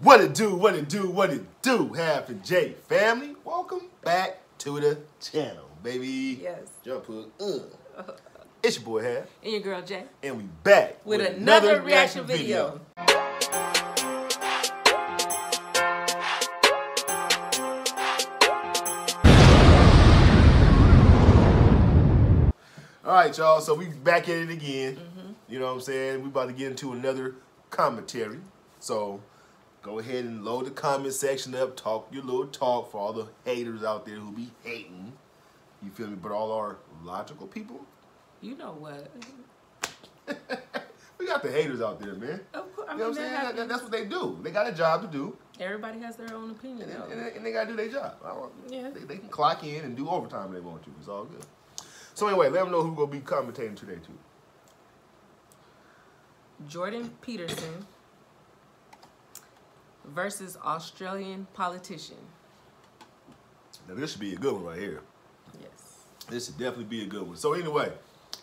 What it do, what it do, what it do, Patton J family. Welcome back to the channel, baby. Yes. Jump hook. It's your boy Hab. And your girl Jay. And we back with another reaction video. All right, y'all. So we back at it again. You know what I'm saying? We about to get into another commentary. So go ahead and load the comment section up. Talk your little talk for all the haters out there who be hating. You feel me? But all our logical people. You know what? We got the haters out there, man. Of course. I You know mean, what I'm saying? That's what they do. They got a job to do. everybody has their own opinion. And they got to do their job. Yeah. They can clock in and do overtime if they want to. It's all good. So anyway, let them know who's going to be commentating today, too. Jordan Peterson versus Australian politician. Now, this should be a good one right here. Yes. This should definitely be a good one. So anyway,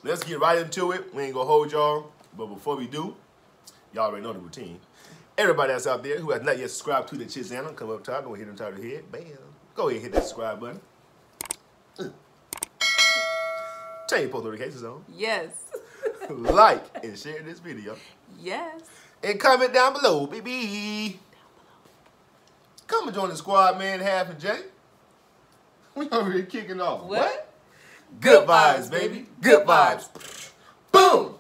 let's get right into it. We ain't going to hold y'all. But before we do, y'all already know the routine. Everybody that's out there who has not yet subscribed to the channel, come up top, go hit on top of the head. Bam. Go ahead and hit that subscribe button. Turn your post notifications on. Yes. Like and share this video. Yes. And comment down below, baby. Come and join the squad, man. Patton J. We over here kicking off. What? Good vibes, baby. Good vibes. Boom.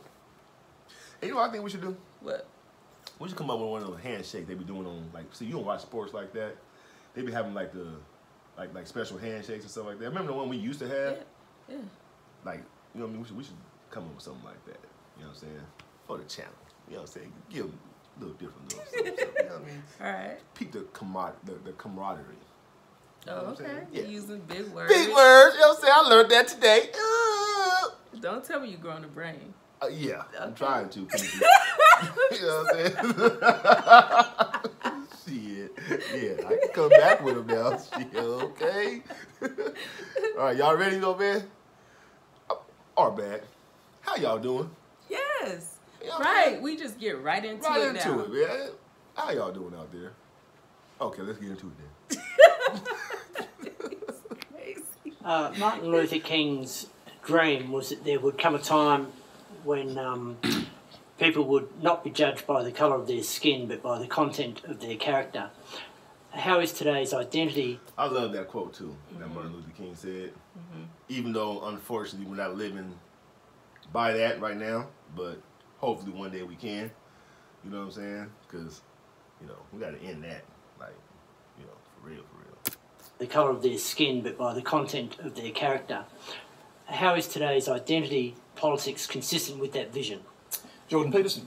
Hey, you know what I think we should do? What? We should come up with one of those handshakes they be doing on, like, see, you don't watch sports like that. They be having like the, like special handshakes and stuff like that. Remember the one we used to have? Yeah. Like, you know what I mean? We should come up with something like that. You know what I'm saying? For the channel. You know what I'm saying? Give them a little different little something. You know what I mean? All right. Peep the camaraderie. You know Oh, what I'm okay. saying? You're Yeah. using big words. Big words. You know what I'm saying? I learned that today. Don't tell me you're growing a brain. Yeah, Okay. I'm trying to. You know what I'm saying? Shit. Yeah, I can come back with them now. Shit, okay? All right, y'all ready though, man? Our bad. How y'all doing? Yes. You know Right. We just get right into it Right now. into it, man. How y'all doing out there? Okay, let's get into it then. Crazy. Martin Luther King's dream was that there would come a time when people would not be judged by the colour of their skin, but by the content of their character. How is today's identity? I love that quote too, that Martin Luther King said. Even though, unfortunately, we're not living by that right now, but hopefully one day we can. You know what I'm saying? Because, you know, we got to end that, like, you know, for real, for real. The colour of their skin, but by the content of their character. How is today's identity politics consistent with that vision? Jordan Peterson.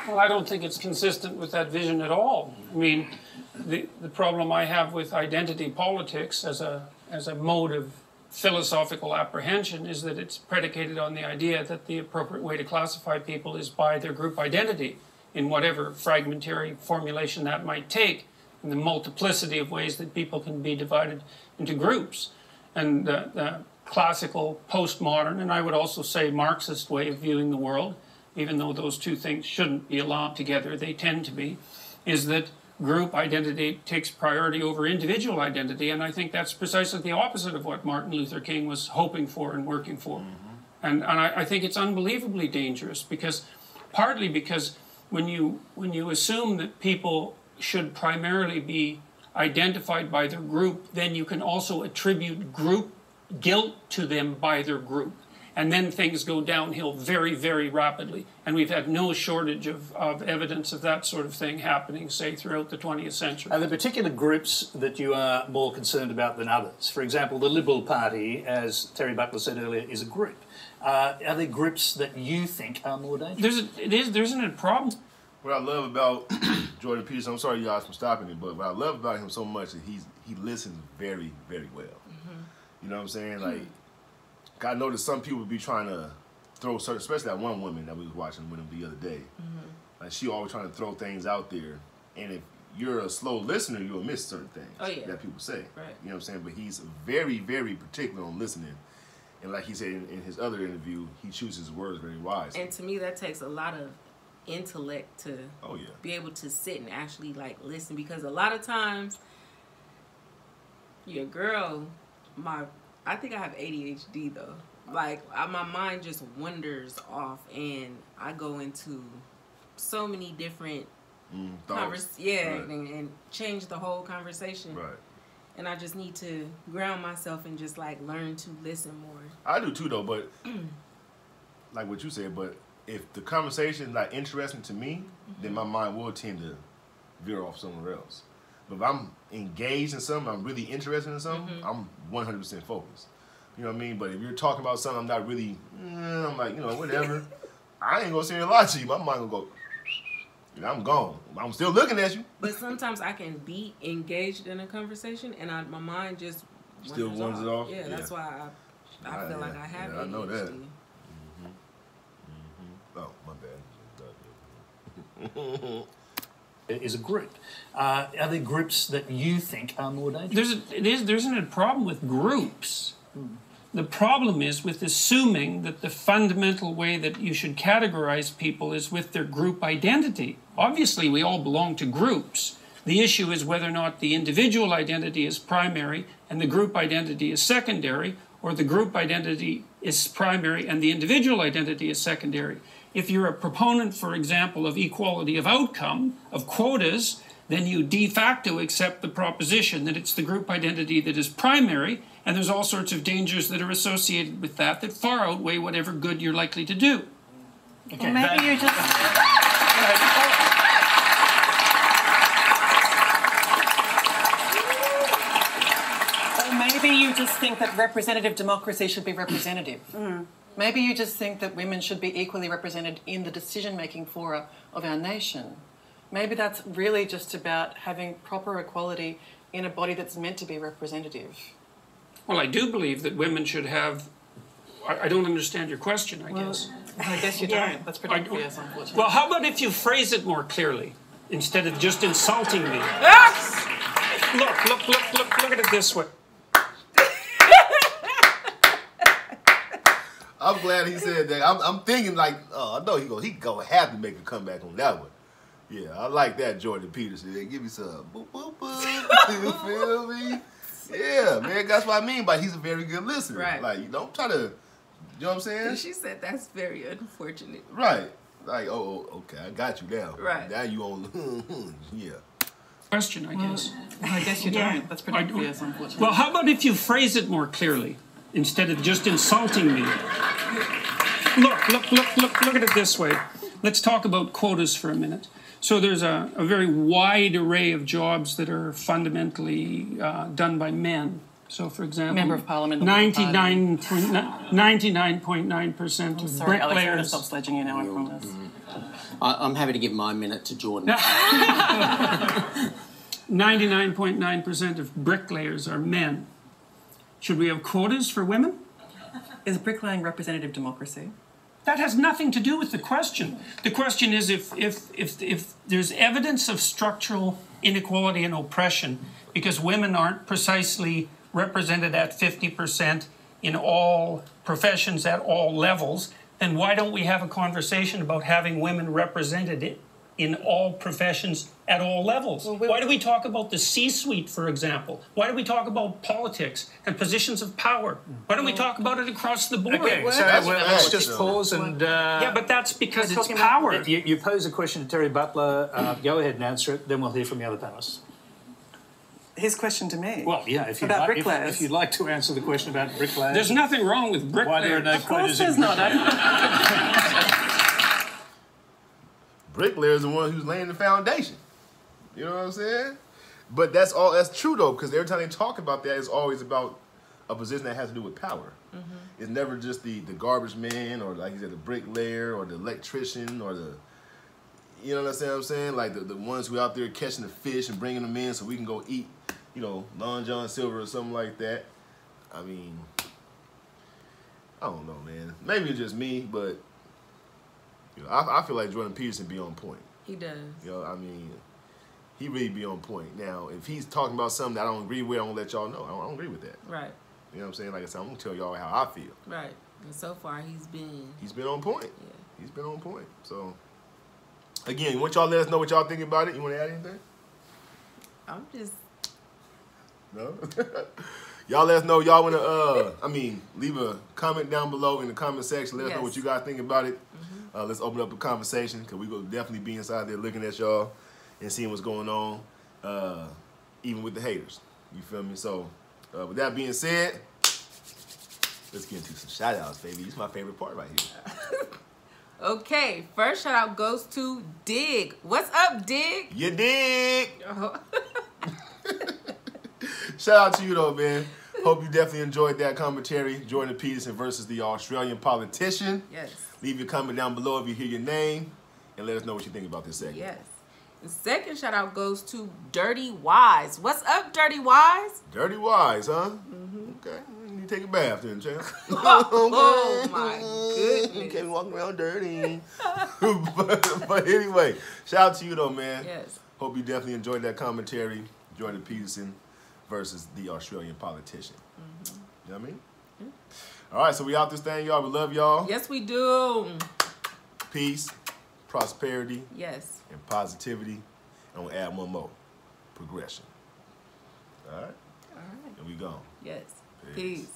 Well, I don't think it's consistent with that vision at all. I mean, the problem I have with identity politics as a mode of philosophical apprehension is that it's predicated on the idea that the appropriate way to classify people is by their group identity, in whatever fragmentary formulation that might take, in the multiplicity of ways that people can be divided into groups. And the classical, postmodern, and I would also say Marxist way of viewing the world, even though those two things shouldn't be allowed together, they tend to be, is that group identity takes priority over individual identity, and I think that's precisely the opposite of what Martin Luther King was hoping for and working for. And I think it's unbelievably dangerous, because partly because when you assume that people should primarily be identified by their group, then you can also attribute group guilt to them by their group. And then things go downhill very, very rapidly. And we've had no shortage of evidence of that sort of thing happening, say, throughout the 20th century. Are there particular groups that you are more concerned about than others? For example, the Liberal Party, as Terry Butler said earlier, is a group. Are there groups that you think are more dangerous? There isn't a problem. What I love about Jordan Peterson, I'm sorry you guys for stopping him, but what I love about him so much is he listens very, very well. You know what I'm saying? Like, I noticed some people be trying to throw certain, especially that one woman that we was watching with him the other day. Like, she always trying to throw things out there, and if you're a slow listener, you'll miss certain things that people say. Right. You know what I'm saying? But he's very, very particular on listening. And like he said in his other interview, he chooses his words very wisely. And to me, that takes a lot of intellect to Oh yeah. be able to sit and actually like listen, because a lot of times your girl, I think I have ADHD though. Like my mind just wanders off and I go into so many different Thoughts. right. and change the whole conversation. Right. And I just need to ground myself and just like learn to listen more. I do too though, but like what you said, but if the conversation is like interesting to me, then my mind will tend to veer off somewhere else. But if I'm engaged in something, I'm really interested in something, I'm 100% focused. You know what I mean? But if you're talking about something I'm not really, I'm like, you know, whatever. I ain't gonna sit here and lie to you. My mind gonna go, and I'm gone. I'm still looking at you. But sometimes I can be engaged in a conversation and my mind just Still wanders off? Yeah, that's why I feel like I have ADHD. I know that. Oh, my bad. Is a group. Are there groups that you think are more dangerous? There isn't a problem with groups. The problem is with assuming that the fundamental way that you should categorize people is with their group identity. Obviously, we all belong to groups. The issue is whether or not the individual identity is primary and the group identity is secondary, or the group identity is primary and the individual identity is secondary. If you're a proponent, for example, of equality of outcome, of quotas, then you de facto accept the proposition that it's the group identity that is primary, and there's all sorts of dangers that are associated with that far outweigh whatever good you're likely to do. Okay, Well, maybe you just... Or maybe you just think that representative democracy should be representative. Maybe you just think that women should be equally represented in the decision-making fora of our nation. Maybe that's really just about having proper equality in a body that's meant to be representative. Well, I do believe that women should have... I don't understand your question, I guess. I guess you don't. That's pretty obvious, unfortunately. Well, how about if you phrase it more clearly, instead of just insulting me? Look at it this way. I'm glad he said that. I'm thinking like, I know he gonna have to make a comeback on that one. Yeah, I like that, Jordan Peterson. Yeah, give me some boop, boop, boop. You feel me? Yeah, man, that's what I mean by he's a very good listener. Right. Like, you don't try to, you know what I'm saying? She said that's very unfortunate. Right. Like, oh, okay, I got you now. Right. Now you on, yeah. Question, I guess. I guess you don't. That's pretty obvious, unfortunately. Well, how about if you phrase it more clearly, instead of just insulting me? Look at it this way. Let's talk about quotas for a minute. So there's a very wide array of jobs that are fundamentally done by men. So, for example, Member of Parliament. 99.9% of Sorry, Alex, I'm going to bricklayers. stop sledging you now, I promise. I'm happy to give my minute to Jordan. 99.9% of bricklayers are men. Should we have quotas for women? Is bricklaying representative democracy? That has nothing to do with the question. The question is if there's evidence of structural inequality and oppression because women aren't precisely represented at 50% in all professions at all levels, then why don't we have a conversation about having women represented in all professions at all levels? Why do we talk about the C-suite, for example? Why do we talk about politics and positions of power? Why don't we talk about it across the board? Okay, so let's just pause and... yeah, but that's because it's power. You pose a question to Terry Butler, go ahead and answer it, then we'll hear from the other panellists. His question to me. Well, yeah, if you'd, About like, bricklayers. if you'd like to answer the question about bricklayers... There's nothing wrong with Why there are bricklayers. no Of course quotas there's in not. Bricklayer's the one who's laying the foundation. You know what I'm saying? But that's true though, because every time they talk about that, it's always about a position that has to do with power. It's never just the garbage man or, like you said, the bricklayer or the electrician or the, you know what I'm saying? Like the ones who out there catching the fish and bringing them in so we can go eat, you know, Long John Silver or something like that. I mean, I don't know, man. Maybe it's just me, but you know, I feel like Jordan Peterson be on point. He does. You know, I mean, he really be on point. Now, if he's talking about something that I don't agree with, I'm gonna let y'all know. I don't agree with that. Right. You know what I'm saying? Like I said, I'm gonna tell y'all how I feel. Right. And so far, he's been on point. Yeah. He's been on point. So, Again, want y'all let us know what y'all think about it. You want to add anything? I'm just... No? Y'all let us know. Y'all want to, leave a comment down below in the comment section. Let us know what you guys think about it. Let's open up a conversation because we will definitely be inside there looking at y'all and seeing what's going on, even with the haters. You feel me? So, with that being said, let's get into some shout outs, baby. This is my favorite part right here. Okay, first shout out goes to Dig. What's up, Dig? You dig? Shout out to you though, man. Hope you definitely enjoyed that commentary. Jordan Peterson versus the Australian politician. Yes. Leave your comment down below if you hear your name, and let us know what you think about this segment. Yes. The second shout out goes to Dirty Wise. What's up, Dirty Wise? Dirty Wise, huh? Okay. You need to take a bath then, champ. Oh my goodness. You can't be walking around dirty. but anyway, shout out to you though, man. Yes. Hope you definitely enjoyed that commentary. Jordan Peterson versus the Australian politician. You know what I mean? All right, so we out this thing, y'all. We love y'all. Yes, we do. Peace, prosperity, Yes. and positivity. And we'll add one more. Progression. All right? All right. And we gone. Yes. Peace.